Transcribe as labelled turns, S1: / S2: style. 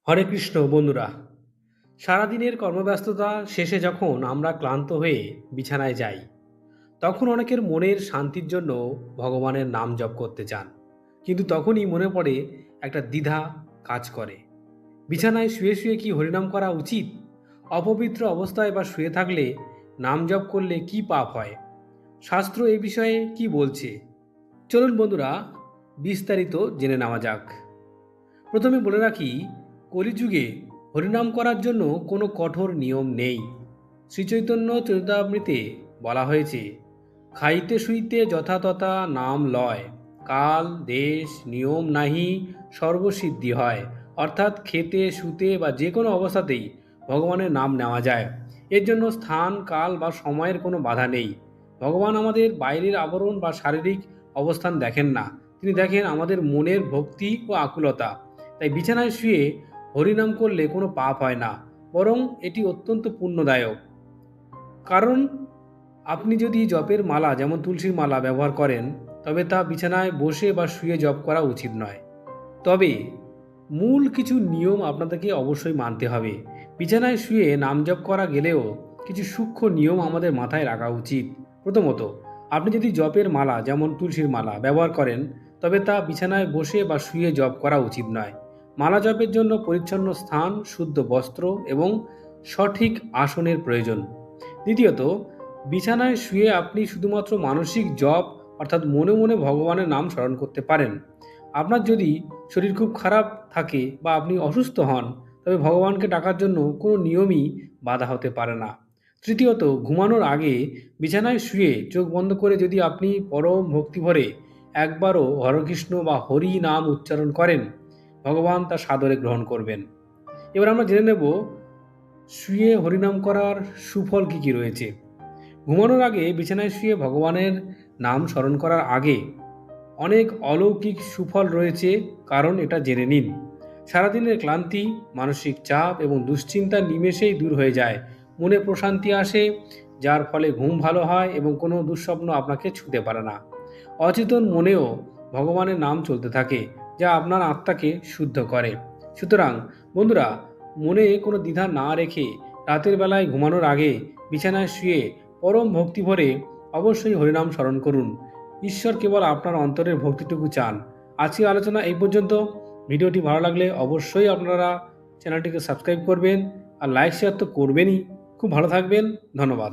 S1: হরে কৃষ্ণ বন্ধুরা। সারাদিনের কর্মব্যস্ততা শেষে যখন আমরা ক্লান্ত হয়ে বিছানায় যাই, তখন অনেকের মনের শান্তির জন্য ভগবানের নাম জপ করতে চান। কিন্তু তখনই মনে পড়ে একটা দ্বিধা কাজ করে। বিছানায় শুয়ে শুয়ে কি হরিনাম করা উচিত? অপবিত্র অবস্থায় বা শুয়ে থাকলে নাম জপ করলে কি পাপ হয়? শাস্ত্র এ বিষয়ে কি বলছে? চলুন বন্ধুরা, বিস্তারিত জেনে নেওয়া যাক। প্রথমে বলে রাখি, কলিযুগে হরিনাম করার জন্য কোনো কঠোর নিয়ম নেই। শ্রীচৈতন্য চরিতামৃতে বলা হয়েছে, খাইতে শুইতে যথাতথা নাম লয়, কাল দেশ নিয়ম নাহি সর্বসিদ্ধি হয়। অর্থাৎ খেতে শুতে বা যে কোনো অবস্থাতেই ভগবানের নাম নেওয়া যায়। এর জন্য স্থান কাল বা সময়ের কোনো বাধা নেই। ভগবান আমাদের বাইরের আবরণ বা শারীরিক অবস্থান দেখেন না, তিনি দেখেন আমাদের মনের ভক্তি ও আকুলতা। তাই বিছানায় শুয়ে হরিনাম করলে কোনো পাপ হয় না, বরং এটি অত্যন্ত পুণ্যদায়ক। কারণ আপনি যদি জপের মালা যেমন তুলসীর মালা ব্যবহার করেন, তবে তা বিছানায় বসে বা শুয়ে জপ করা উচিত নয়। তবে মূল কিছু নিয়ম আপনাদেরকে অবশ্যই মানতে হবে। বিছানায় শুয়ে নাম জপ করা গেলেও কিছু সূক্ষ্ম নিয়ম আমাদের মাথায় রাখা উচিত। প্রথমত, আপনি যদি জপের মালা যেমন তুলসীর মালা ব্যবহার করেন, তবে তা বিছানায় বসে বা শুয়ে জপ করা উচিত নয়। মালা জপের জন্য পরিচ্ছন্ন স্থান, শুদ্ধ বস্ত্র এবং সঠিক আসনের প্রয়োজন। দ্বিতীয়ত, বিছানায় শুয়ে আপনি শুধুমাত্র মানসিক জপ অর্থাৎ মনে মনে ভগবানের নাম স্মরণ করতে পারেন। আপনার যদি শরীর খুব খারাপ থাকে বা আপনি অসুস্থ হন, তবে ভগবানকে ডাকার জন্য কোনো নিয়মই বাধা হতে পারে না। তৃতীয়ত, ঘুমানোর আগে বিছানায় শুয়ে চোখ বন্ধ করে যদি আপনি পরম ভক্তিভরে একবারও হরকৃষ্ণ বা হরি নাম উচ্চারণ করেন, ভগবান তা সাদরে গ্রহণ করবেন। এবার আমরা জেনে নেব শুয়ে হরিনাম করার সুফল কী কী রয়েছে। ঘুমানোর আগে বিছানায় শুয়ে ভগবানের নাম স্মরণ করার আগে অনেক অলৌকিক সুফল রয়েছে, কারণ এটা জেনে নিন। সারাদিনের ক্লান্তি, মানসিক চাপ এবং দুশ্চিন্তা নিমেষেই দূর হয়ে যায়। মনে প্রশান্তি আসে, যার ফলে ঘুম ভালো হয় এবং কোনো দুঃস্বপ্ন আপনাকে ছুঁতে পারে না। অচেতন মনেও ভগবানের নাম চলতে থাকে, যা আপনার আত্মাকে শুদ্ধ করে। সুতরাং বন্ধুরা, মনে কোনো দ্বিধা না রেখে রাতের বেলায় ঘুমানোর আগে বিছানায় শুয়ে পরম ভক্তি ভরে অবশ্যই হরিনাম স্মরণ করুন। ঈশ্বর কেবল আপনার অন্তরের ভক্তিটুকু চান। আজকের আলোচনা এই পর্যন্ত। ভিডিওটি ভালো লাগলে অবশ্যই আপনারা চ্যানেলটিকে সাবস্ক্রাইব করবেন, আর লাইক শেয়ার তো করবেনই। খুব ভালো থাকবেন। ধন্যবাদ।